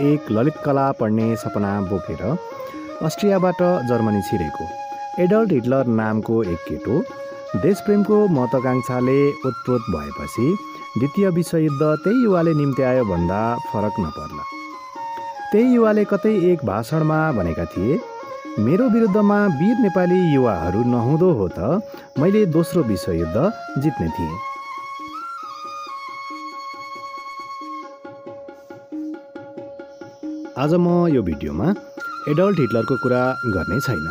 एक ललित कला पढ्ने सपना बोकेर अस्ट्रियाबाट जर्मनी छिरेको एडल्फ हिटलर नामको एक केटो देशप्रेमको महत्वाकांक्षाले ओतप्रोत भएपछि द्वितीय विश्वयुद्ध त्यही युवाले निम्त्यायो भन्दा फरक नपर्ला। त्यही युवाले कतै एक भाषणमा भनेका थिए, मेरो विरुद्धमा वीर नेपाली युवाहरू नहुँदो हो त मैले दोस्रो विश्वयुद्ध जित्ने थिएँ। आज म यो भिडियोमा एडल्फ हिटलरको कुरा गर्ने छैन,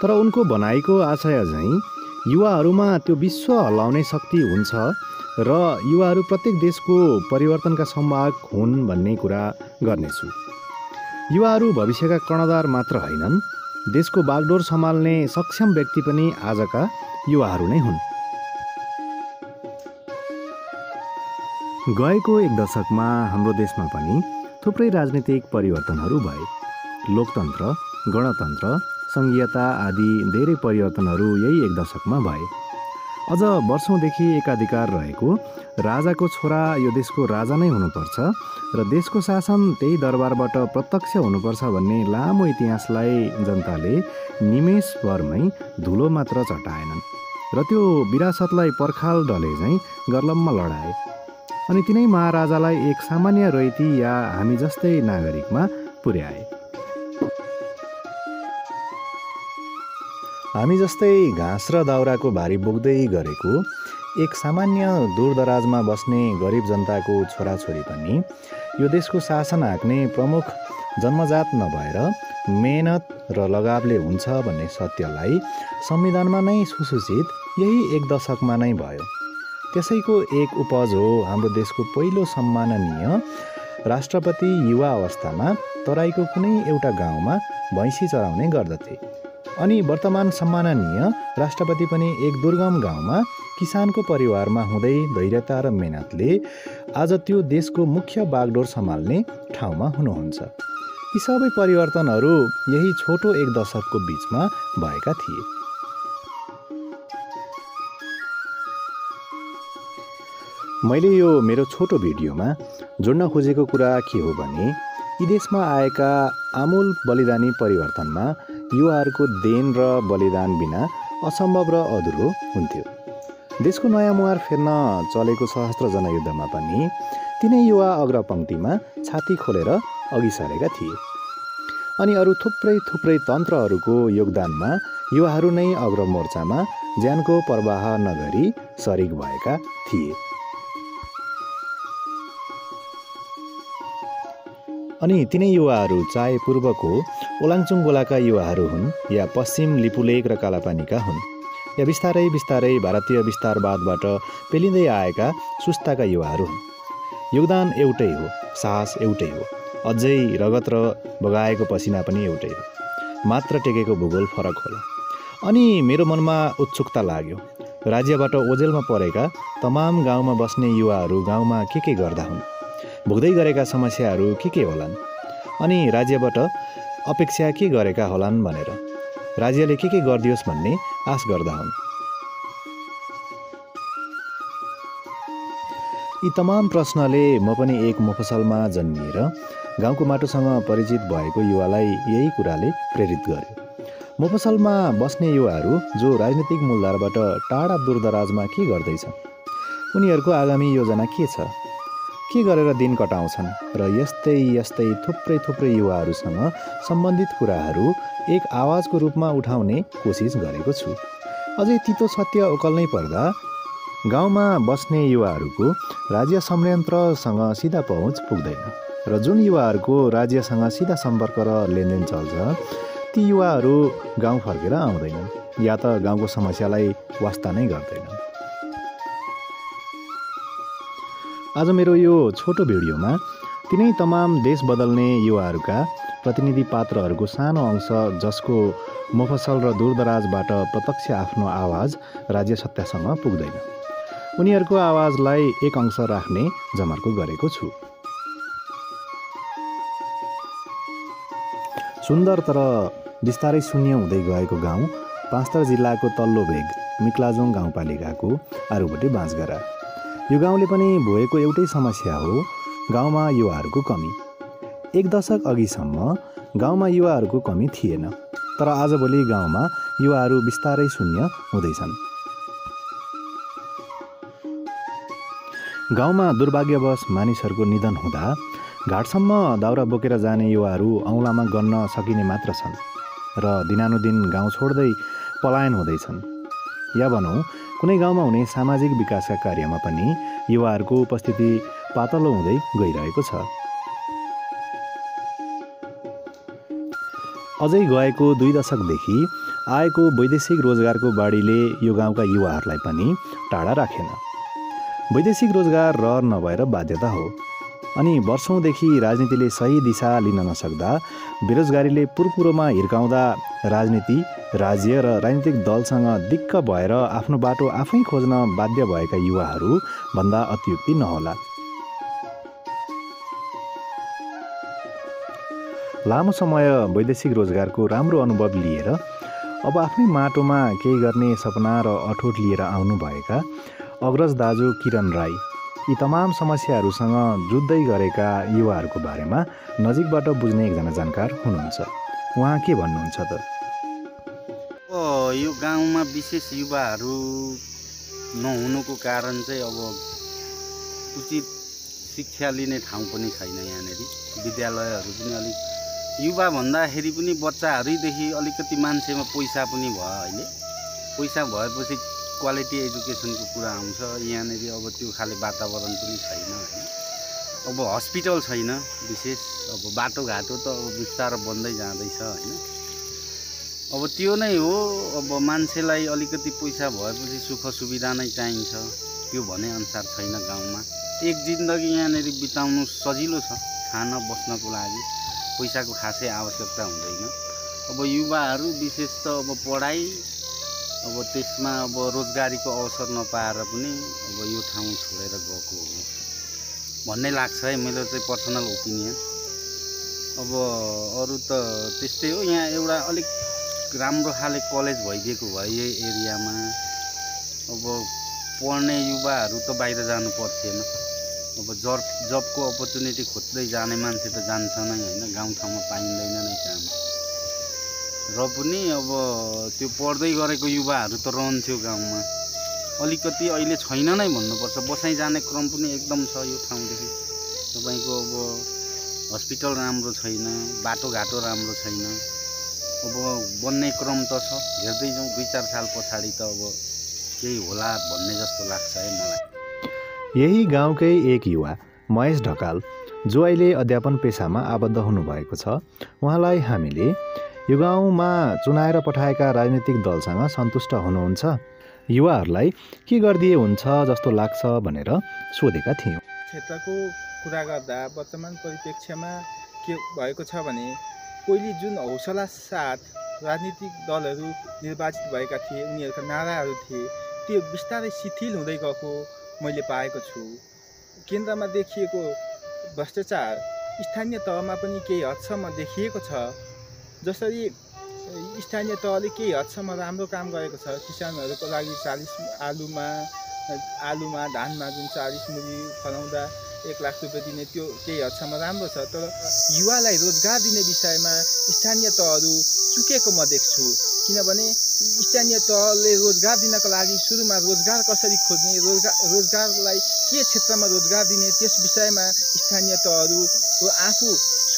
तर उनको भनाइको आशय चाहिँ युवाहरूमा त्यो विश्व हल्लाउने शक्ति हुन्छ र युवाहरू प्रत्येक देशको परिवर्तनका संवाहक हुन् भन्ने कुरा गर्नेछु। युवाहरू भविष्यका कर्णधार मात्र होइनन्, देशको बागडोर सम्हाल्ने सक्षम व्यक्ति पनि आजका युवाहरू नै हुन्। गएको एक दशकमा हाम्रो देशमा पनि थुप्रै राजनीतिक परिवर्तनहरू भए। लोकतन्त्र, गणतन्त्र, सङ्घीयता आदि धेरै परिवर्तनहरू यही एक दशकमा भए। अझ वर्षौँदेखि एकाधिकार रहेको राजाको छोरा यो देशको राजा नै हुनुपर्छ र देशको शासन त्यही दरबारबाट प्रत्यक्ष हुनुपर्छ भन्ने लामो इतिहासलाई जनताले निमेषभरमै धुलो मात्र चटाएनन् र त्यो विरासतलाई पर्खाल डले झैँ गर्लम्म लडाए अनि तिनै महाराजालाई एक सामान्य रैती या हामी जस्तै नागरिकमा पुर्याए। हामी जस्तै घाँस र दाउराको भारी बोक्दै गरेको एक सामान्य दूरदराजमा बस्ने गरिब जनताको छोराछोरी पनि यो देशको शासन हाँक्ने प्रमुख जन्मजात नभएर मेहनत र लगावले हुन्छ भन्ने सत्यलाई संविधानमा नै सुसूचित यही एक दशकमा नै भयो। त्यसैको एक उपज हो हाम्रो देशको पहिलो सम्माननीय राष्ट्रपति युवा अवस्थामा तराईको कुनै एउटा गाउँमा भैँसी चराउने गर्दथे अनि वर्तमान सम्माननीय राष्ट्रपति पनि एक दुर्गम गाउँमा किसानको परिवारमा हुँदै धैर्यता र मेहनतले आज त्यो देशको मुख्य बागडोर सम्हाल्ने ठाउँमा हुनुहुन्छ। यी सबै परिवर्तनहरू यही छोटो एक दशकको बीचमा भएका थिए। मैले यो मेरो छोटो भिडियोमा जोड्न खोजेको कुरा के हो भने यी देशमा आएका आमूल बलिदानी परिवर्तनमा युवाहरूको देन र बलिदान बिना असम्भव र अधुरो हुन्थ्यो। देशको नयाँ मुहार फेर्न चलेको सशस्त्र जनयुद्धमा पनि तिनै युवा अग्रपङ्क्तिमा छाती खोलेर अघि सरेका थिए अनि अरू थुप्रै तन्त्रहरूको योगदानमा युवाहरू नै अग्रमोर्चामा ज्यानको प्रवाह नगरी सरिक भएका थिए। अनि तिनै युवाहरू चाहे पूर्वको ओलाङचुङ गोलाका युवाहरू हुन् या पश्चिम लिपुलेक र कालापानीका हुन् या बिस्तारै भारतीय विस्तारवादबाट पेलिँदै आएका सुस्ताका युवाहरू हुन्, योगदान एउटै हो, साहस एउटै हो, अझै रगत र बगाएको पसिना पनि एउटै हो, मात्र टेकेको भूगोल फरक होला। अनि मेरो मनमा उत्सुकता लाग्यो, राज्यबाट ओझेलमा परेका तमाम गाउँमा बस्ने युवाहरू गाउँमा के गर्दा हुन्, भोग्दै गरेका समस्याहरू के होलान् अनि राज्यबाट अपेक्षा के गरेका होलान् भनेर राज्यले के गरिदियोस् भन्ने आश गर्दा हुन्। यी तमाम प्रश्नले म पनि एक मफसलमा जन्मिएर गाउँको माटोसँग परिचित भएको युवालाई यही कुराले प्रेरित गर्यो। मफसलमा बस्ने युवाहरू जो राजनीतिक मूलधारबाट टाढा दूरदराजमा के गर्दैछन्, उनीहरूको आगामी योजना के छ, के गरेर दिन कटाउँछन् र यस्तै थुप्रै युवाहरूसँग सम्बन्धित कुराहरू एक आवाजको रूपमा उठाउने कोसिस गरेको छु। अझै तितो सत्य ओकल्नै पर्दा गाउँमा बस्ने युवाहरूको राज्य संयन्त्रसँग सिधा पहुँच पुग्दैन र जुन युवाहरूको राज्यसँग सिधा सम्पर्क र लेनदेन चल्छ ती युवाहरू गाउँ फर्केर आउँदैनन् या त गाउँको समस्यालाई वास्ता नै गर्दैनन्। आज मेरो यो छोटो भिडियोमा तिनै तमाम देश बदल्ने युवाहरूका प्रतिनिधि पात्रहरूको सानो अंश जसको मफसल र दूरदराजबाट प्रत्यक्ष आफ्नो आवाज राज्य सत्तासँग पुग्दैन, उनीहरूको आवाजलाई एक अंश राख्ने जमर्को गरेको छु। सुन्दर तर बिस्तारै शून्य हुँदै गएको गाउँ पाँचथर जिल्लाको तल्लो भेग मिक्लाजोङ गाउँपालिकाको आरुबोटे बाँसगारा। यो गाउँले पनि भोएको एउटै समस्या हो, गाउँमा युवाहरूको कमी। एक दशक अघिसम्म गाउँमा युवाहरूको कमी थिएन, तर आजभोलि गाउँमा युवाहरू बिस्तारै शून्य हुँदैछन्। गाउँमा दुर्भाग्यवश मानिसहरूको निधन हुँदा घाटसम्म दाउरा बोकेर जाने युवाहरू औँलामा गन्न सकिने मात्र छन् र दिनानुदिन गाउँ छोड्दै पलायन हुँदैछन्। या भनौँ कुनै गाउँमा हुने सामाजिक विकासका कार्यमा पनि युवाहरूको उपस्थिति पातलो हुँदै गइरहेको छ। अझै गएको 2 दशकदेखि आएको वैदेशिक रोजगारको बाढीले यो गाउँका युवाहरूलाई पनि टाढा राखेन। वैदेशिक रोजगार रहर नभएर बाध्यता हो, अनि वर्षौँदेखि राजनीतिले सही दिशा लिन नसक्दा बेरोजगारीले पुरपुरोमा हिर्काउँदा राजनीति, राज्य र राजनीतिक दलसँग दिक्क भएर आफ्नो बाटो आफै खोज्न बाध्य भएका युवाहरू भन्दा अत्युक्ति नहोला। लामो समय वैदेशिक रोजगारको राम्रो अनुभव लिएर अब आफ्नै माटोमा केही गर्ने सपना र अठोट लिएर आउनुभएका अग्रज दाजु किरण राई यी तमाम समस्याहरूसँग जुझ्दै गरेका युवाहरूको बारेमा नजिकबाट बुझ्ने एकजना जानकार हुनुहुन्छ। उहाँ के भन्नुहुन्छ त? यो गाउँमा विशेष युवाहरू नहुनुको कारण चाहिँ अब उचित शिक्षा लिने ठाउँ पनि छैन। यहाँनिर विद्यालयहरू पनि अलिक युवा भन्दाखेरि पनि बच्चाहरूदेखि अलिकति मान्छेमा पैसा पनि भयो। अहिले पैसा भएपछि क्वालिटी एजुकेसनको कुरा आउँछ। यहाँनिर अब त्यो खाले वातावरण पनि छैन होइन। अब हस्पिटल छैन विशेष, अब बाटोघाटो त अब बिस्तारो बन्दै जाँदैछ होइन। अब त्यो नै हो, अब मान्छेलाई अलिकति पैसा भएपछि सुख सुविधा नै चाहिन्छ, त्यो भनेअनुसार छैन गाउँमा। एक जिन्दगी यहाँनिर बिताउनु सजिलो छ, खान बस्नको लागि पैसाको खासै आवश्यकता हुँदैन। अब युवाहरू विशेष त अब पढाइ, अब त्यसमा अब रोजगारीको अवसर नपाएर पनि अब यो ठाउँ छोडेर गएको हो भन्ने लाग्छ है, मेरो चाहिँ पर्सनल ओपिनियन। अब अरू त त्यस्तै हो। यहाँ एउटा अलिक राम्रो खाले कलेज भइदिएको भए यही एरियामा अब पढ्ने युवाहरू त बाहिर जानु पर्थेन। अब जबको अपर्च्युनिटी खोज्दै जाने मान्छे त जान्छ नै होइन, गाउँठाउँमा पाइँदैन नै काम। र पनि अब त्यो पढ्दै गरेको युवाहरू त रहन्थ्यो गाउँमा, अलिकति अहिले छैन नै भन्नुपर्छ। बसाइ जाने क्रम पनि एकदम छ यो ठाउँदेखि। तपाईँको अब हस्पिटल राम्रो छैन, बाटोघाटो राम्रो छैन। अब बन्ने क्रम त छ, हेर्दै जाउँ 2-4 साल पछाडि त अब केही होला भन्ने जस्तो लाग्छ है मलाई। यही गाउँकै एक युवा महेश ढकाल, जो अहिले अध्यापन पेसामा आबद्ध हुनुभएको छ, उहाँलाई हामीले यो गाउँमा चुनाएर पठाएका राजनीतिक दलसँग सन्तुष्ट हुनुहुन्छ, युवाहरूलाई के गरिदिए हुन्छ जस्तो लाग्छ भनेर सोधेका थियौँ। क्षेत्रको कुरा गर्दा वर्तमान परिप्रेक्ष्यमा के भएको छ भने पहिले जुन हौसला साथ राजनीतिक दलहरू निर्वाचित भएका थिए, उनीहरूका नाराहरू थिए, त्यो बिस्तारै शिथिल हुँदै गएको मैले पाएको छु। केन्द्रमा देखिएको भ्रष्टाचार स्थानीय तहमा पनि केही हदसम्म देखिएको छ। जसरी स्थानीय तहले केही हदसम्म राम्रो काम गरेको छ, किसानहरूको लागि 40 आलुमा धानमा जुन 40 मुरी फलाउँदा 1 लाख रुपियाँ दिने, त्यो केही हदसम्म राम्रो छ। तर युवालाई रोजगार दिने विषयमा स्थानीय तहहरू चुकेको म देख्छु। किनभने स्थानीय तहले रोजगार दिनको लागि सुरुमा रोजगार कसरी खोज्ने, रोजगारलाई के क्षेत्रमा रोजगार दिने, त्यस विषयमा स्थानीय तहहरू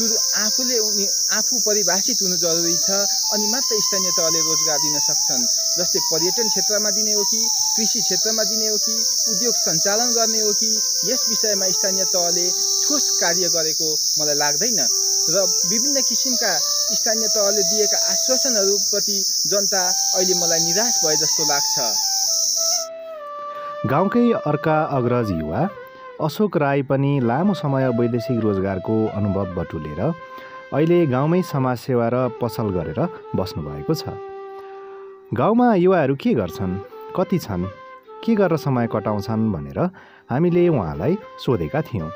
आफू परिभाषित हुनु जरुरी छ, अनि मात्र स्थानीय तहले रोजगार दिन सक्छन्। जस्तै पर्यटन क्षेत्रमा दिने हो कि कृषि क्षेत्रमा दिने हो कि उद्योग सञ्चालन गर्ने हो कि, यस विषयमा स्थानीय तहले ठोस कार्य गरेको मलाई लाग्दैन। र विभिन्न किसिमका स्थानीय तहले दिएका आश्वासनहरूप्रति जनता अहिले मलाई निराश भए जस्तो लाग्छ। गाउँकै अर्का अग्रज युवा अशोक राई पनि लामो समय वैदेशिक रोजगारको अनुभव बटुलेर अहिले गाउँमै समाजसेवा र पसल गरेर बस्नुभएको छ। गाउँमा युवाहरू के गर्छन्, कति छन्, के गरेर समय कटाउँछन् भनेर हामीले उहाँलाई सोधेका थियौँ।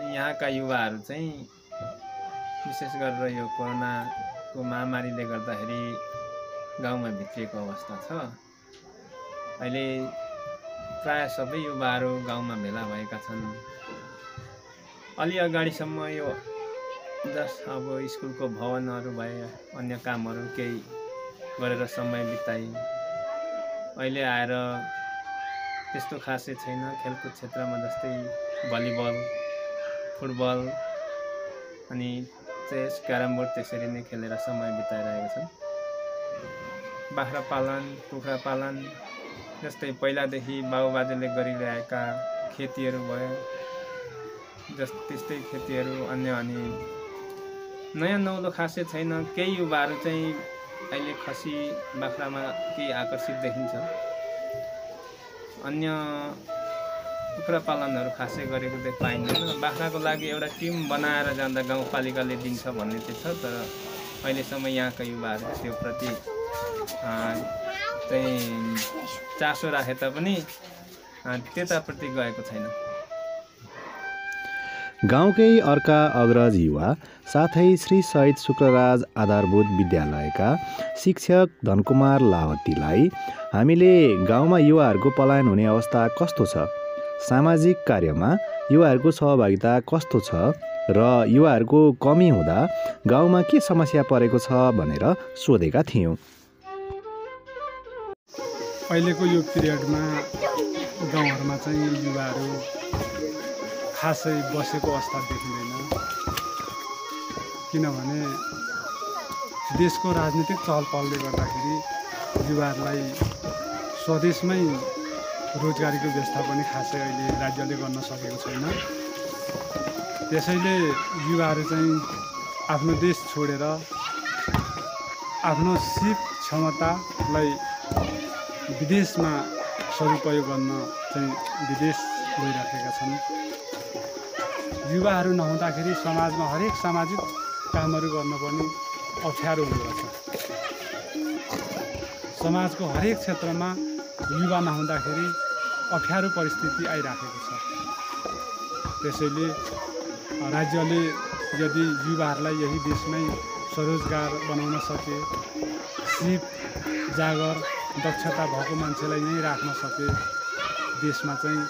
यहाँका युवाहरू चाहिँ विशेष गरेर यो कोरोनाको महामारीले गर्दाखेरि गाउँमा भित्रिएको अवस्था छ। अहिले प्राय सबै युवाहरू गाउँमा भेला भएका छन्। अलि अगाडिसम्म यो जस्ट अब स्कुलको भवनहरू भए अन्य कामहरू केही गरेर समय बिताइ। अहिले आएर त्यस्तो खासै छैन। खेलकुद क्षेत्रमा जस्तै भलिबल, फुटबल अनि चेस, क्यारम बोर्ड त्यसरी नै खेलेर समय बिताइरहेका छन्। बाख्रा पालन, कुखुरा पालन जस्तै पहिलादेखि बाबुबाजेले गरिरहेका खेतीहरू भयो, त्यस्तै खेतीहरू अन्य अनि नयाँ नौलो खासै छैन। केही युवाहरू चाहिँ अहिले खसी बाख्रामा केही आकर्षित देखिन्छ। अन्य कुखुरा पालनहरू खासै गरेको देख पाइँदैन। बाख्राको लागि एउटा टिम बनाएर जाँदा गाउँपालिकाले दिन्छ भन्ने चाहिँ छ, तर अहिलेसम्म यहाँका युवाहरू त्यो प्रति चाहिँ चासो राखे तापनि त्यताप्रति गएको छैन। गाउँकै अर्का अग्रज युवा साथै श्री शहीद शुक्रराज आधारभूत विद्यालयका शिक्षक धनकुमार लावतीलाई हामीले गाउँमा युवाहरूको पलायन हुने अवस्था कस्तो छ, सामाजिक कार्यमा युवाहरूको सहभागिता कस्तो छ र युवाहरूको कमी हुँदा गाउँमा के समस्या परेको छ भनेर सोधेका थियौँ। अहिलेको यो पिरियडमा गाउँहरूमा चाहिँ युवाहरू खासै बसेको अवस्था देखिँदैन, किनभने देशको राजनीतिक चहलपहलले गर्दाखेरि युवाहरूलाई स्वदेशमै रोजगारीको व्यवस्था पनि खासै अहिले राज्यले गर्न सकेको छैन। त्यसैले युवाहरू चाहिँ आफ्नो देश छोडेर आफ्नो सिप क्षमतालाई विदेशमा सदुपयोग गर्न चाहिँ विदेश गइराखेका छन्। युवाहरू नहुँदाखेरि समाजमा हरेक सामाजिक कामहरू गर्न पनि अप्ठ्यारो हुँदो रहेछ। समाजको हरेक क्षेत्रमा युवा नहुँदाखेरि अप्ठ्यारो परिस्थिति आइराखेको छ। त्यसैले राज्यले यदि युवाहरूलाई यही देशमै स्वरोजगार बनाउन सके, सिप जागर दक्षता भएको मान्छेलाई नै राख्न सके, देशमा चाहिँ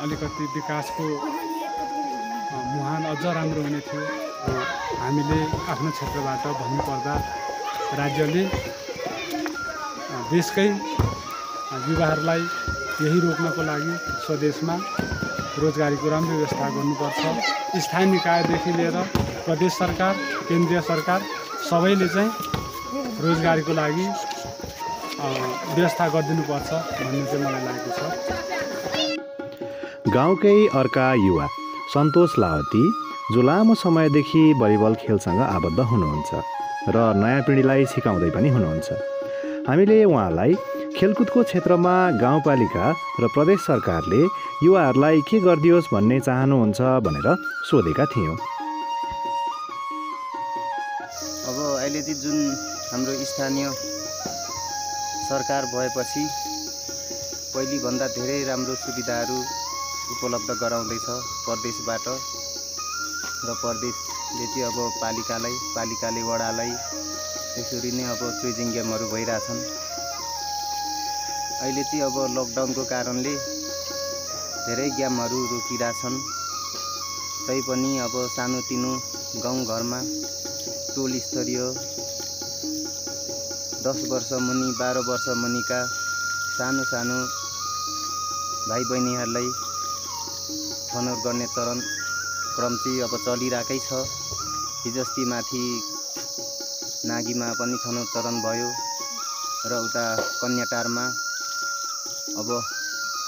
अलिकति विकासको मुहान अझ राम्रो हुने थियो। हामीले आफ्नो क्षेत्रबाट भन्नुपर्दा राज्यले देशकै युवाहरूलाई यही रोक्नको लागि स्वदेशमा रोजगारीको राम्रो व्यवस्था गर्नुपर्छ। स्थानीय निकायदेखि लिएर प्रदेश सरकार, केन्द्रीय सरकार सबैले चाहिँ रोजगारीको लागि व्यवस्था गरिदिनुपर्छ भन्ने चाहिँ मलाई लागेको छ। गाउँकै अर्का युवा सन्तोष लावती जो लामो समयदेखि भलिबल खेलसँग आबद्ध हुनुहुन्छ र नयाँ पिँढीलाई सिकाउँदै पनि हुनुहुन्छ। हामीले उहाँलाई खेलकुदको क्षेत्रमा गाउँपालिका र प्रदेश सरकारले युवाहरूलाई के गरिदियोस् भन्ने चाहनुहुन्छ भनेर सोधेका थियौँ। अब अहिले चाहिँ जुन हाम्रो स्थानीय सरकार भएपछि पहिलेभन्दा धेरै राम्रो सुविधाहरू उपलब्ध गराउँदैछ प्रदेशबाट, र प्रदेशले चाहिँ अब पालिकाले वडालाई त्यसरी नै अब चुइजिङ गेमहरू भइरहेछन्। अहिले चाहिँ अब लकडाउनको कारणले धेरै गेमहरू रोकिरहेछन्। तैपनि अब सानोतिनो गाउँघरमा टोल स्तरीय 10 वर्ष मुनि 12 वर्ष मुनिका सानो सानो भाइ बहिनीहरूलाई छनौट गर्ने क्रम चाहिँ अब चलिरहेकै छ। हिजोअस्ति माथि नागीमा पनि छनौट चरण भयो र उता कन्याटारमा अब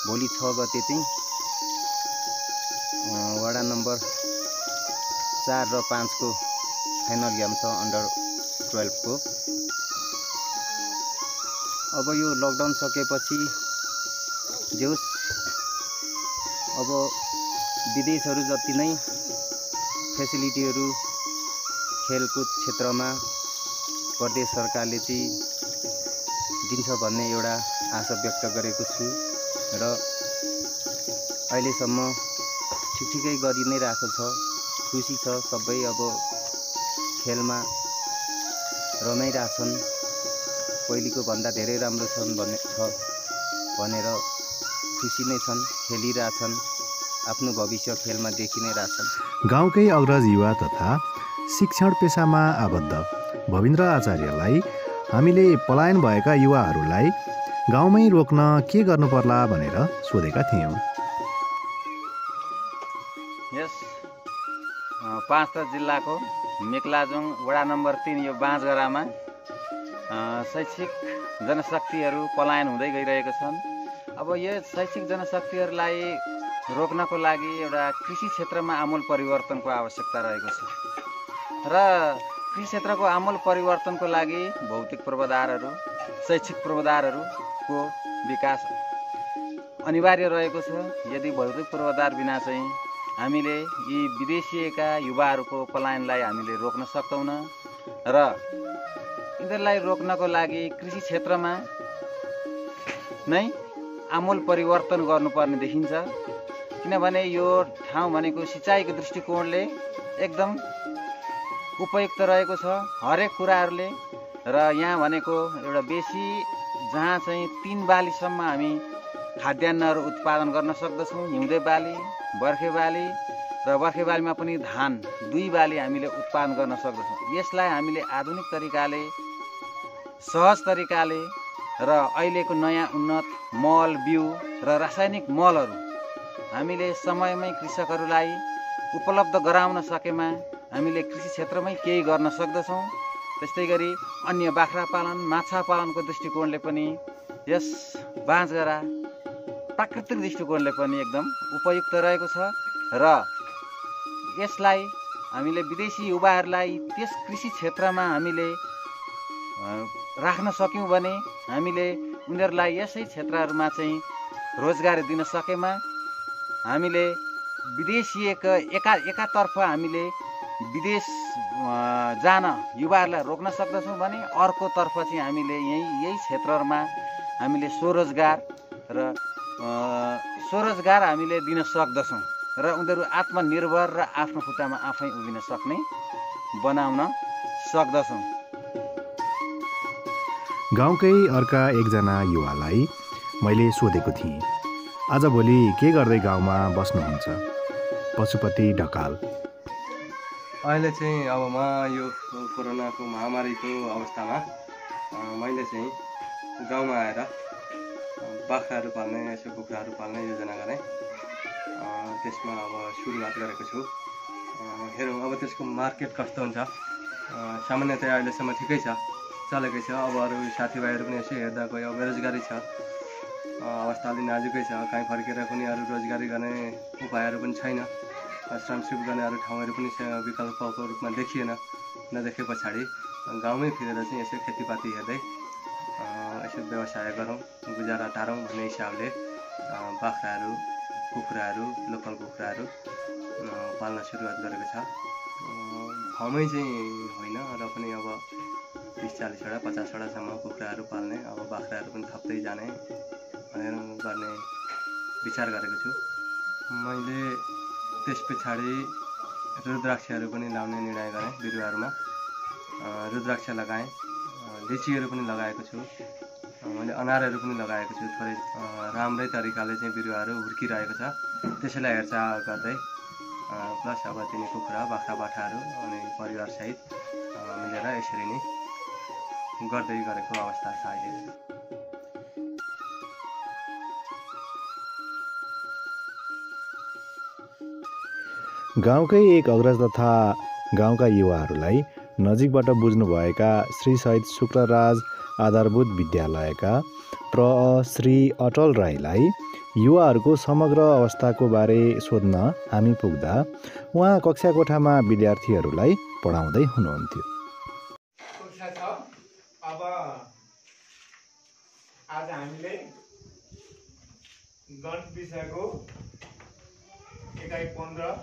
भोलि 6 गते चाहिँ वडा नम्बर 4 र 5 को फाइनल गेम छ अन्डर 12 को। अब यो लकडाउन सकेपछि जे होस् अब विदेशहरू जति नै फेसिलिटीहरू खेलकुद क्षेत्रमा प्रदेश सरकारले चाहिँ दिन्छ भन्ने एउटा आशा व्यक्त गरेको छु र अहिलेसम्म ठिकै गरि नै रहेको छ। खुसी छ। सबै अब खेलमा रमाइरहेछन्, पहिलेको भन्दा धेरै राम्रो भनेर खुसी नै छन्, खेलिरहेछन्, आफ्नो भविष्य खेलमा देखि नै रहेछन्। गाउँकै अग्रज युवा तथा शिक्षण पेसामा आबद्ध भविन्द्र आचार्यलाई हामीले पलायन भएका युवाहरूलाई गाउँमै रोक्न के गर्नु पर्ला भनेर सोधेका थियौँ। यस पाँचथर जिल्लाको मेक्लाजुङ वडा नम्बर 3 यो बाँझगरामा शैक्षिक जनशक्तिहरू पलायन हुँदै गइरहेका छन्। अब यो शैक्षिक जनशक्तिहरूलाई रोक्नको लागि एउटा कृषि क्षेत्रमा आमूल परिवर्तनको आवश्यकता रहेको छ र कृषि क्षेत्रको आमूल परिवर्तनको लागि भौतिक पूर्वाधारहरू, शैक्षिक पूर्वाधारहरूको विकास अनिवार्य रहेको छ। यदि भौतिक पूर्वाधार बिना चाहिँ हामीले यी विदेशिएका युवाहरूको पलायनलाई हामीले रोक्न सक्दैनौँ र यिनीहरूलाई रोक्नको लागि कृषि क्षेत्रमा नै आमूल परिवर्तन गर्नुपर्ने देखिन्छ। किनभने यो ठाउँ भनेको सिँचाइको दृष्टिकोणले एकदम उपयुक्त रहेको छ हरेक कुराहरूले र यहाँ भनेको एउटा बेसी जहाँ चाहिँ 3 बालीसम्म हामी खाद्यान्नहरू उत्पादन गर्न सक्दछौँ। हिउँदे बाली, बर्खे बाली र बर्खे बालीमा पनि धान 2 बाली हामीले उत्पादन गर्न सक्दछौँ। यसलाई हामीले आधुनिक तरिकाले, सहज तरिकाले र अहिलेको नयाँ उन्नत मल, बिउ र रासायनिक मलहरू हामीले समयमै कृषकहरूलाई उपलब्ध गराउन सकेमा हामीले कृषि क्षेत्रमै केही गर्न सक्दछौँ। त्यस्तै गरी अन्य बाख्रा पालन, माछा पालनको दृष्टिकोणले पनि यस बाँझगरा प्राकृतिक दृष्टिकोणले पनि एकदम उपयुक्त रहेको छ र यसलाई हामीले विदेशी युवाहरूलाई त्यस कृषि क्षेत्रमा हामीले राख्न सक्यौँ भने हामीले उनीहरूलाई यसै क्षेत्रहरूमा चाहिँ रोजगारी दिन सकेमा हामीले एकातर्फ हामीले विदेश जान युवाहरूलाई रोक्न सक्दछौँ भने अर्कोतर्फ चाहिँ हामीले यही क्षेत्रहरूमा हामीले स्वरोजगार हामीले दिन सक्दछौँ र उनीहरू आत्मनिर्भर र आफ्नो खुट्टामा आफै उभिन सक्ने बनाउन सक्दछौँ। गाउँकै अर्का एकजना युवालाई मैले सोधेको थिएँ, आजभोलि के गर्दै गाउँमा बस्नुहुन्छ? पशुपति ढकाल। अहिले चाहिँ अब म यो कोरोनाको महामारीको अवस्थामा मैले चाहिँ गाउँमा आएर बाख्राहरू पाल्ने, यसो कुखुराहरू पाल्ने योजना गरेँ। त्यसमा अब सुरुवात गरेको छु। हेरौँ अब त्यसको मार्केट कस्तो हुन्छ। सामान्यतया अहिलेसम्म ठिकै छ, चलेकै छ। अब अरू साथीभाइहरू पनि यसो हेर्दा गयो, बेरोजगारी छ, अवस्था अलि नाजुकै छ। कहीँ फर्केर पनि अरू रोजगारी गर्ने उपायहरू पनि छैन। श्रमसिप गर्ने अरू ठाउँहरू पनि विकल्पको रूपमा देखिएन। नदेखे पछाडि गाउँमै फिरेर चाहिँ यसो खेतीपाती हेर्दै यसो व्यवसाय गरौँ, गुजारा टारौँ भन्ने हिसाबले बाख्राहरू, कुखुराहरू, लोकल कुखुराहरू पाल्न सुरुवात गरेको छ। ठाउँमै चाहिँ होइन र पनि अब 30-40वटा 50वटासम्म कुखुराहरू पाल्ने, अब बाख्राहरू पनि थप्दै जाने गर्ने विचार गरेको छु। मैले त्यस पछाडि रुद्राक्षहरू पनि लाउने निर्णय गरेँ। बिरुवाहरूमा रुद्राक्ष लगाएँ, लिचीहरू पनि लगाएको छु, मैले अनारहरू पनि लगाएको छु। थोरै राम्रै तरिकाले चाहिँ बिरुवाहरू हुर्किरहेको छ। त्यसैलाई हेरचाह गर्दै प्लस अब तिनी कुखुरा, बाख्रा, बाठाहरू अनि परिवारसहित मिलेर यसरी नै गर्दै गरेको अवस्था छ अहिले। गाउँकै एक अग्रज तथा गाउँका युवाहरूलाई नजिकबाट बुझ्नुभएका श्री शहीद शुक्रराज आधारभूत विद्यालयका श्री अटल राईलाई युवाहरूको समग्र अवस्थाको बारे सोध्न हामी पुग्दा उहाँ कक्षा कोठामा विद्यार्थीहरूलाई पढाउँदै हुनुहुन्थ्यो। अब आज हामीले गणित विषयको एकाइ 15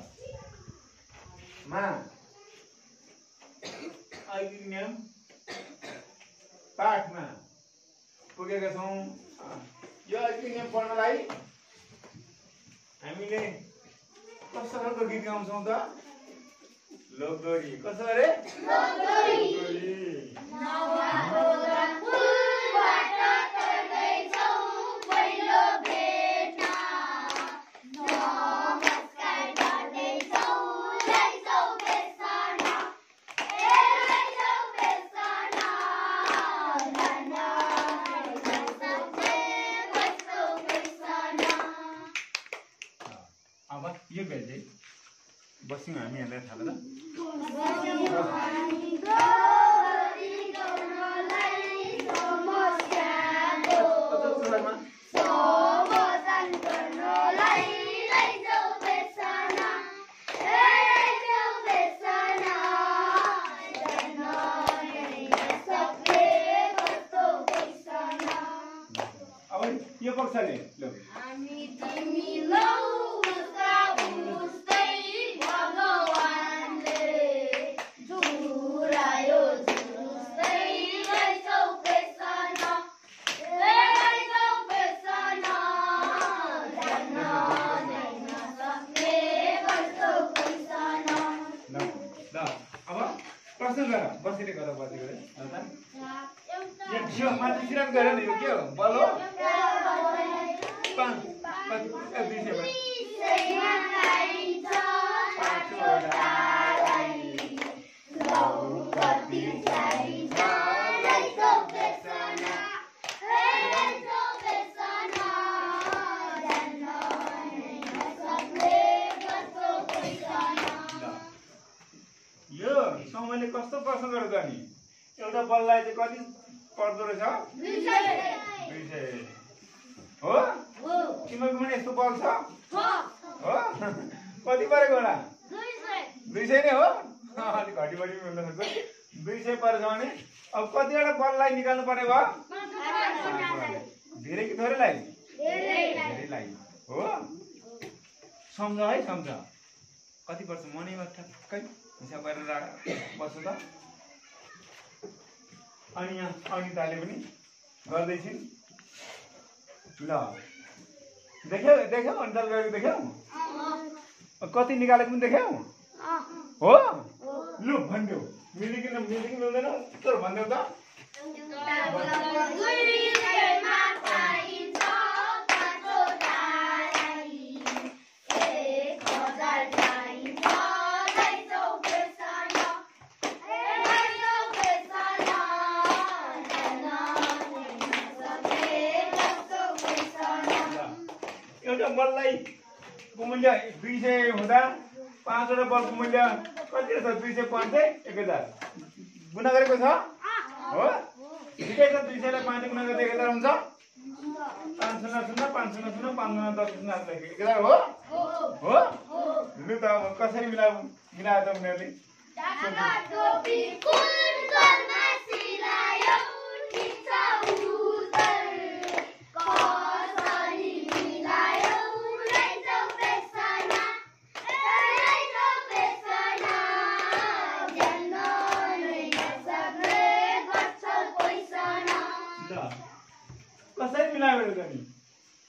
मा ऐकिक नियम पाठमा पुगेका छौँ। यो ऐकिक नियम पढ्नलाई हामीले कस्तो खालको गीत गाउँछौँ त? लोकदोरी कसो अरे लोकदोरी यो गए बस्यौँ हामीहरूलाई थाहा ल अब यो पक्षले ल प्रश्न गर बसेर गर बसेको यो माथि सिराम गर नि यो के हो बल हो 2 यो समयले कस्तो प्रश्न गर्छ नि एउटा बललाई चाहिँ कति पर्दो रहेछ 200 हो तिमीको पनि यस्तो बल छ हो कति परेको होला 200 नै हो अलि घटी बढी मिल्दैन 200 परेछ भने अब कतिवटा बललाई निकाल्नु पर्ने भयो धेरै कि थोरै लाग्यो धेरै लाग्यो हो सम्झ है सम्झ कति पर्छ मनैमा ठक्कै हिसाब गरेर बस्छु त अनि यहाँ अनिताले पनि गर्दैछिन् ल देख्यौ देख्यौ अनिताले गरेको देख्यौ कति निकालेको पनि देख्यौ हो लु भन्देऊ मिल्यो कि मिल्दैन तर भन्देऊ त एउटा बललाई को मूल्य 200 हुँदा 5 वटा बलको मूल्य कति छ 200 5 1000 गुणा गरेको छ हो ठिकै छ 200 लाई 5 गुणा गर्दा 1000 हुन्छ 500 500 500 10 1000 हो हो लु त कसरी मिलायो त उनीहरुले कसरी मिलायो त नि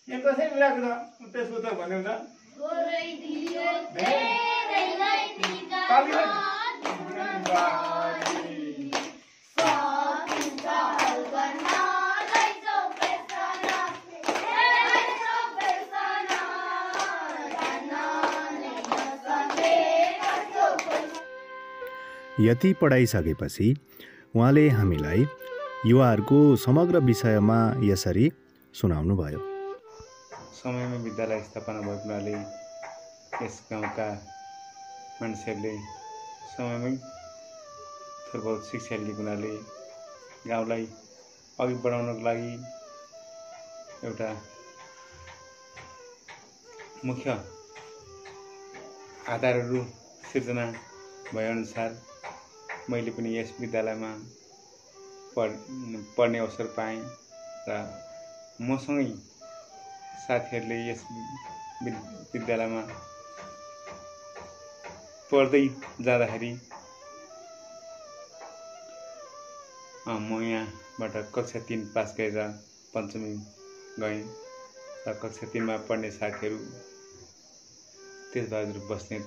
यहाँ कसरी मिलाएको छ त्यसको त भन्नु त यति पढाइसकेपछि उहाँले हामीलाई युवाहरूको समग्र विषयमा यसरी सुनाउनुभयो। समयमा विद्यालय स्थापना भएको हुनाले यस गाउँका मानिसहरूले समयमै थोर बहुत शिक्षा लिएको हुनाले गाउँलाई अघि बढाउनको लागि एउटा मुख्य आधारहरू सिर्जना भएअनुसार मैले पनि यस विद्यालयमा पढ्ने अवसर पाएँ र मसँगै साथीहरूले यस विद्यालयमा पढ्दै जाँदाखेरि म यहाँबाट कक्षा 3 पास गरेर पञ्चमी गएँ र कक्षा 3 मा पढ्ने साथीहरू तेजबहादुर बस्नेत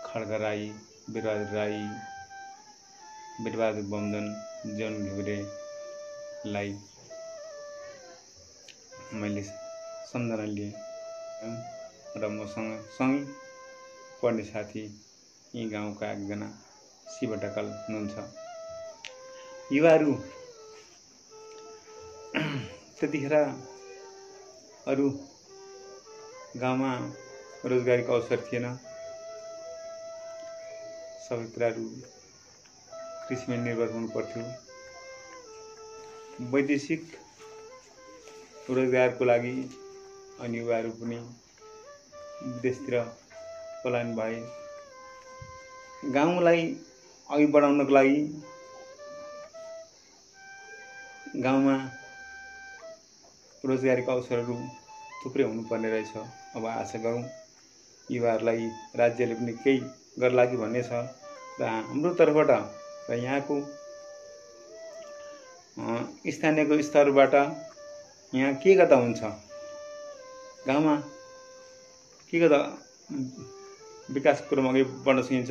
खड्ग राई, बिरबहादुर राई, बिरबहादुर बमजन, जन घिउरेलाई मैले सम्झना लिएँ र मसँग सँगै पढ्ने साथी यी गाउँका एकजना शिव ढकाल हुनुहुन्छ। युवाहरू त्यतिखेर अरू गाउँमा रोजगारीको अवसर थिएन, सबै कुराहरू कृषिमा निर्भर हुनु पर्थ्यो। वैदेशिक रोजगारको लागि अनि युवाहरू पनि विदेशतिर पलायन भए। गाउँलाई अघि बढाउनको लागि गाउँमा रोजगारीको अवसरहरू थुप्रै हुनुपर्ने रहेछ। अब आशा गरौँ युवाहरूलाई राज्यले पनि केही गर्ला कि भन्ने छ र हाम्रो तर्फबाट र यहाँको स्थानीयको स्तरबाट यहाँ के गर्दा हुन्छ, गाउँमा के गर्दा विकासको कुरोमा अघि बढ्न सकिन्छ।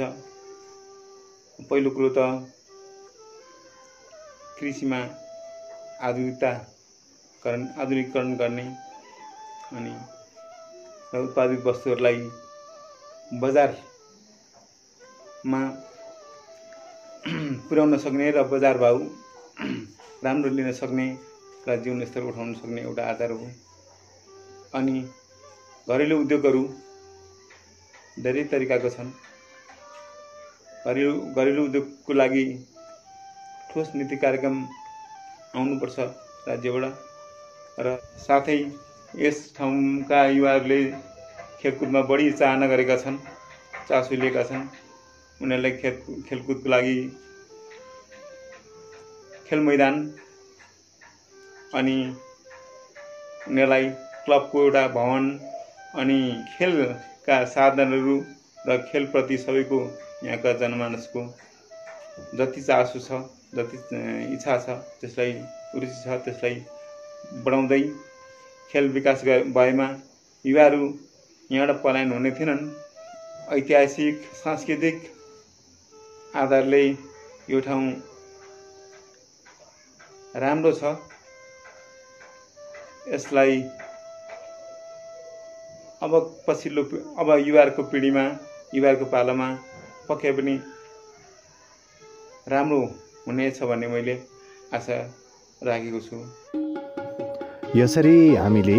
पहिलो कुरो त कृषिमा आधुनिकीकरण गर्ने अनि उत्पादित वस्तुहरूलाई बजारमा पुर्याउन सक्ने र बजार भाउ राम्रो लिन सक्ने र जीवन स्तर उठाउन सक्ने एउटा आधार हो। अनि घरेलु उद्योगहरू धेरै तरिकाका छन्। घरेलु उद्योगको लागि ठोस नीति कार्यक्रम आउनुपर्छ राज्यबाट र साथै यस ठाउँका युवाहरूले खेलकुदमा बढी चाहना गरेका छन्, चासो लिएका छन्। उनीहरूलाई खेलकुदको लागि खेल मैदान अनि उनीहरूलाई क्लबको एउटा भवन अनि खेलका साधनहरू र खेलप्रति सबैको यहाँका जनमानसको जति चासो छ, जति इच्छा छ, त्यसलाई रुचि छ, त्यसलाई बढाउँदै खेल विकास भएमा युवाहरू यहाँबाट पलायन हुने थिएनन्। ऐतिहासिक सांस्कृतिक आधारले यो ठाउँ राम्रो छ। यसलाई अब युवाहरूको पिँढीमा, युवाहरूको पालामा पक्कै पनि राम्रो हुनेछ भन्ने मैले आशा राखेको छु। यसरी हामीले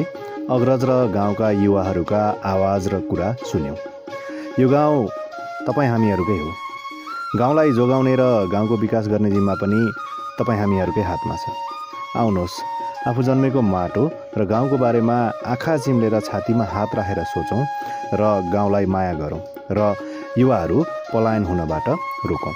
अग्रज र गाउँका युवाहरूका आवाज र कुरा सुन्यौँ। यो गाउँ तपाईँ हामीहरूकै हो। गाउँलाई जोगाउने र गाउँको विकास गर्ने जिम्मा पनि तपाईँ हामीहरूकै हातमा छ। आउनुहोस्, आफू जन्मेको माटो र गाउँको बारेमा आँखा चिम्लेर छातीमा हात राखेर सोचौँ र गाउँलाई माया गरौँ र युवाहरू पलायन हुनबाट रोकौँ।